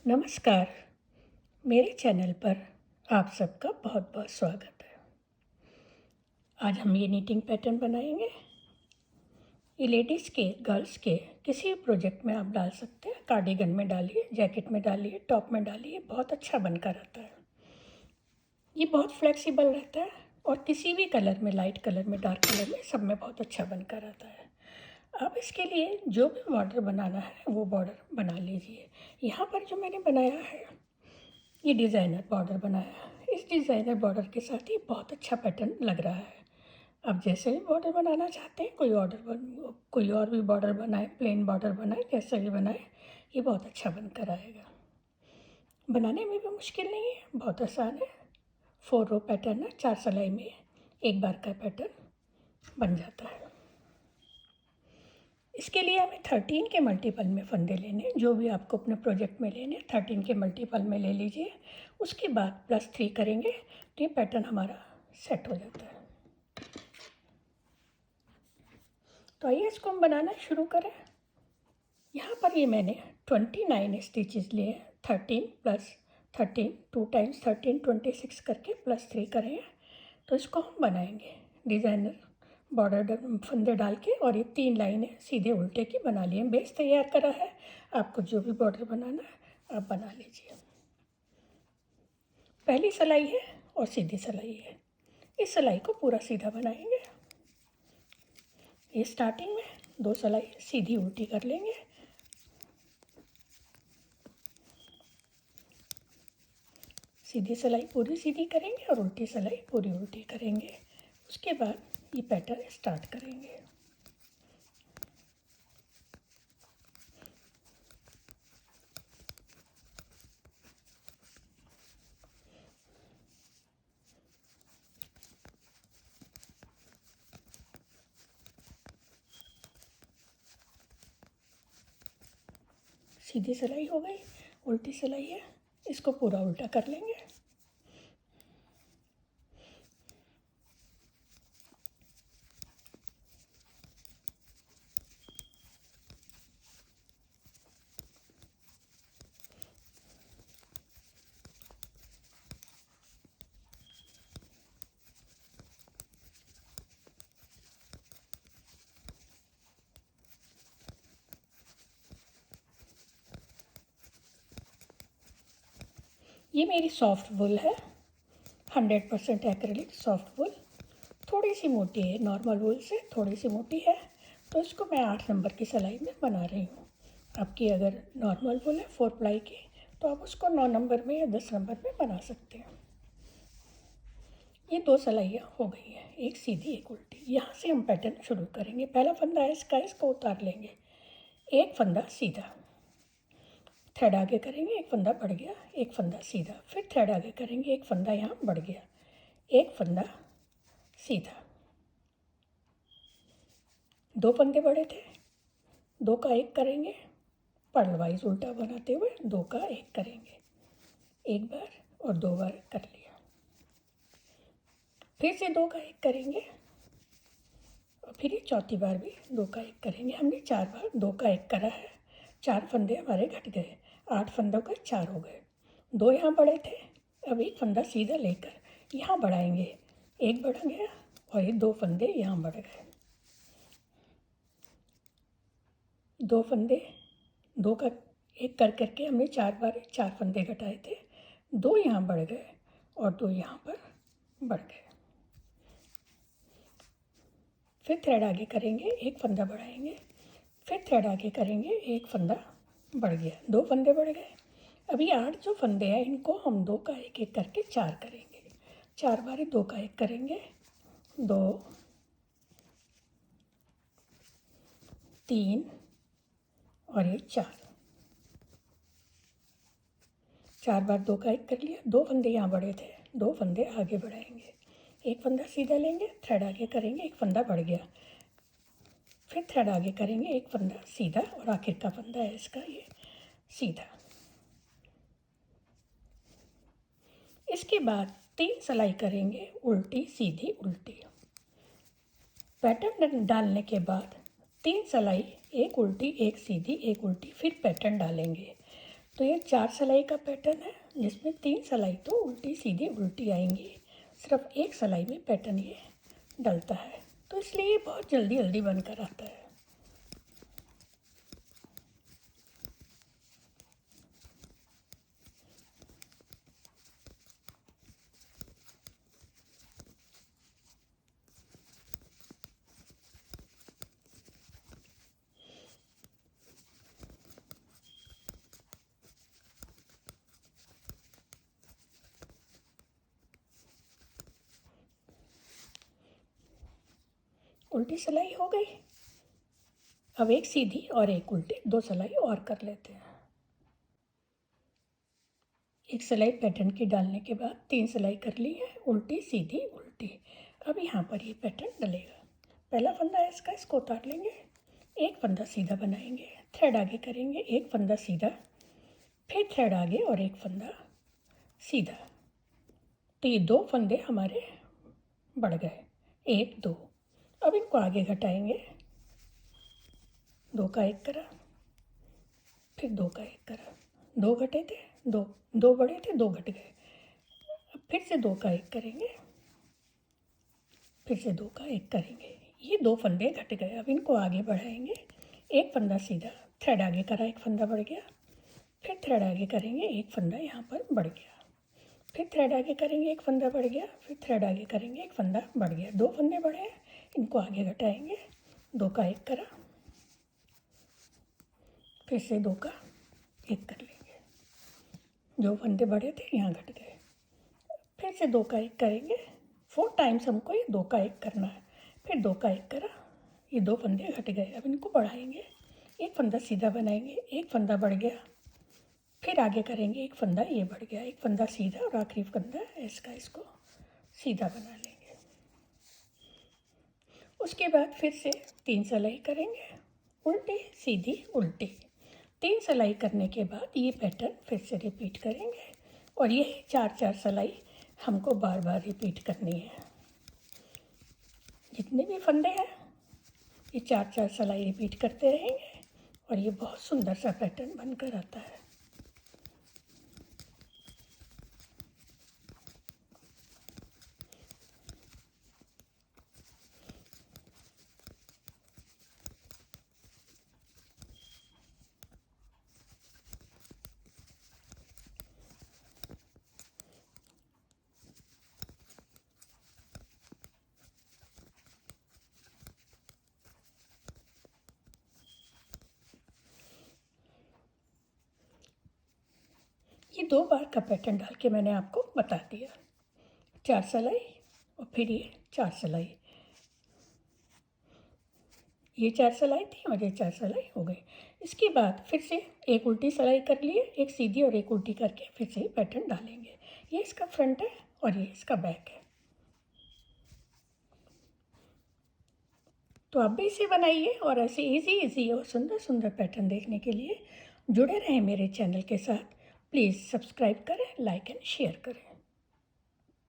नमस्कार। मेरे चैनल पर आप सबका बहुत बहुत स्वागत है। आज हम ये नीटिंग पैटर्न बनाएंगे। ये लेडीज़ के, गर्ल्स के किसी भी प्रोजेक्ट में आप डाल सकते हैं। कार्डिगन में डालिए, जैकेट में डालिए, टॉप में डालिए, बहुत अच्छा बनकर आता है। ये बहुत फ्लेक्सिबल रहता है और किसी भी कलर में, लाइट कलर में, डार्क कलर में, सब में बहुत अच्छा बनकर आता है। अब इसके लिए जो भी बॉर्डर बनाना है वो बॉर्डर बना लीजिए। यहाँ पर जो मैंने बनाया है ये डिज़ाइनर बॉर्डर बनाया है। इस डिज़ाइनर बॉर्डर के साथ ही बहुत अच्छा पैटर्न लग रहा है। आप जैसे भी बॉर्डर बनाना चाहते हैं, कोई और भी बॉर्डर बनाए, प्लेन बॉर्डर बनाए, जैसे भी बनाए, ये बहुत अच्छा बनकर आएगा। बनाने में भी मुश्किल नहीं है, बहुत आसान है। 4 रो पैटर्न है, 4 सिलाई में एक बार का पैटर्न बन जाता है। इसके लिए हमें 13 के मल्टीपल में फंदे लेने, जो भी आपको अपने प्रोजेक्ट में लेने 13 के मल्टीपल में ले लीजिए। उसके बाद +3 करेंगे तो ये पैटर्न हमारा सेट हो जाता है। तो आइए इसको हम बनाना शुरू करें। यहाँ पर ये मैंने 29 स्टिचेस लिए हैं। 13 + 13 2 टाइम्स 13 26 करके +3 करें हैं। तो इसको हम बनाएंगे डिज़ाइनर बॉर्डर फंदे डाल के, और ये 3 लाइनें सीधे उल्टे की बना लिए। बेस तैयार करा है। आपको जो भी बॉर्डर बनाना है आप बना लीजिए। पहली सिलाई है और सीधी सिलाई है। इस सिलाई को पूरा सीधा बनाएंगे। ये स्टार्टिंग में 2 सिलाई सीधी उल्टी कर लेंगे। सीधी सिलाई पूरी सीधी करेंगे और उल्टी सिलाई पूरी उल्टी करेंगे। उसके बाद ये पैटर्न स्टार्ट करेंगे। सीधी सिलाई हो गई, उल्टी सिलाई है, इसको पूरा उल्टा कर लेंगे। ये मेरी सॉफ्ट वुल है, 100% एक्रेलिक सॉफ्ट वुल। थोड़ी सी मोटी है, नॉर्मल वुल से थोड़ी सी मोटी है, तो इसको मैं 8 नंबर की सिलाई में बना रही हूँ। आपकी अगर नॉर्मल वुल है 4 प्लाई की, तो आप उसको 9 नंबर में या 10 नंबर में बना सकते हैं। ये 2 सिलाइयाँ हो गई हैं, एक सीधी एक उल्टी। यहाँ से हम पैटर्न शुरू करेंगे। पहला फंदा है इसको उतार लेंगे। एक फंदा सीधा, थ्रेड आगे करेंगे, एक फंदा बढ़ गया, एक फंदा सीधा, फिर थ्रेड आगे करेंगे, एक फंदा यहाँ बढ़ गया, एक फंदा सीधा। 2 फंदे बढ़े थे, 2 का 1 करेंगे, पर्ल वाइज उल्टा बनाते हुए 2 का 1 करेंगे। एक बार और 2 बार कर लिया। फिर से 2 का 1 करेंगे और फिर ये चौथी बार भी 2 का 1 करेंगे। हमने 4 बार 2 का 1 करा है। 4 फंदे हमारे घट गए, 8 फंदों के 4 हो गए। 2 यहाँ बढ़े थे, अब एक फंदा सीधा लेकर यहाँ बढ़ाएंगे, 1 बढ़ गया और ये 2 फंदे यहाँ बढ़ गए। 2 फंदे, 2 का 1 कर करके हमने 4 बार 4 फंदे घटाए थे। 2 यहाँ बढ़ गए और 2 यहाँ पर बढ़ गए। फिर थ्रेड आगे करेंगे, 1 फंदा बढ़ाएंगे, फिर थ्रेड आगे करेंगे, 1 फंदा बढ़ गया, 2 फंदे बढ़ गए। अभी 8 जो फंदे हैं इनको हम 2 का 1 1 करके 4 करेंगे। 4 बारी 2 का 1 करेंगे, 2 3 और ये 4 बार 2 का 1 कर लिया। 2 फंदे यहाँ बढ़े थे, 2 फंदे आगे बढ़ाएंगे, 1 फंदा सीधा लेंगे, थ्रेड आगे करेंगे, 1 फंदा बढ़ गया, फिर थ्रेड आगे करेंगे, 1 फंदा सीधा और आखिर का फंदा है इसका ये सीधा। इसके बाद 3 सिलाई करेंगे, उल्टी सीधी उल्टी। पैटर्न डालने के बाद 3 सिलाई, एक उल्टी एक सीधी एक उल्टी, फिर पैटर्न डालेंगे। तो ये 4 सिलाई का पैटर्न है जिसमें 3 सिलाई तो उल्टी सीधी उल्टी आएंगी, सिर्फ एक सिलाई में पैटर्न ये डलता है, तो इसलिए ये बहुत जल्दी जल्दी बनकर आता है। उल्टी सिलाई हो गई। अब एक सीधी और एक उल्टी, 2 सिलाई और कर लेते हैं। एक सिलाई पैटर्न की डालने के बाद 3 सिलाई कर ली है, उल्टी सीधी उल्टी। अब यहाँ पर ये पैटर्न डलेगा। पहला फंदा है इसको उतार लेंगे, एक फंदा सीधा बनाएंगे, थ्रेड आगे करेंगे, एक फंदा सीधा, फिर थ्रेड आगे और एक फंदा सीधा। तो ये 2 फंदे हमारे बढ़ गए, 1 2। अब इनको आगे घटाएंगे, 2 का 1 करा, फिर 2 का 1 करा, 2 घटे थे, 2 बढ़े थे, 2 घट गए। अब फिर से 2 का 1 करेंगे, फिर से 2 का 1 करेंगे, ये 2 फंदे घट गए। अब इनको आगे बढ़ाएंगे, एक फंदा सीधा, थ्रेड आगे करा, एक फंदा बढ़ गया, फिर थ्रेड आगे करेंगे, एक फंदा यहाँ पर बढ़ गया, फिर थ्रेड आगे करेंगे, एक फंदा बढ़ गया, फिर थ्रेड आगे करेंगे, एक फंदा बढ़ गया, 2 फंदे बढ़े, इनको आगे घटाएंगे, 2 का 1 करा, फिर से 2 का 1 कर लेंगे, जो फंदे बढ़े थे यहाँ घट गए, फिर से 2 का 1 करेंगे, 4 टाइम्स हमको ये 2 का 1 करना है, फिर 2 का 1 करा, ये 2 फंदे घट गए। अब इनको बढ़ाएंगे, एक फंदा सीधा बनाएंगे, एक फंदा बढ़ गया, फिर आगे करेंगे, एक फंदा ये बढ़ गया, एक फंदा सीधा और आखिरी फंदा इसको सीधा बना लेंगे। उसके बाद फिर से 3 सिलाई करेंगे, उल्टी सीधी उल्टी। 3 सिलाई करने के बाद ये पैटर्न फिर से रिपीट करेंगे और ये 4 सिलाई हमको बार बार रिपीट करनी है। जितने भी फंदे हैं ये 4 सिलाई रिपीट करते रहेंगे और ये बहुत सुंदर सा पैटर्न बनकर आता है। ये 2 बार का पैटर्न डाल के मैंने आपको बता दिया, 4 सिलाई और फिर ये 4 सिलाई, ये 4 सिलाई थी और ये 4 सिलाई हो गई। इसके बाद फिर से एक उल्टी सिलाई कर लिए, एक सीधी और एक उल्टी करके फिर से पैटर्न डालेंगे। ये इसका फ्रंट है और ये इसका बैक है। तो आप भी इसे बनाइए और ऐसे इजी और सुंदर सुंदर पैटर्न देखने के लिए जुड़े रहें मेरे चैनल के साथ। प्लीज़ सब्सक्राइब करें, लाइक एंड शेयर करें।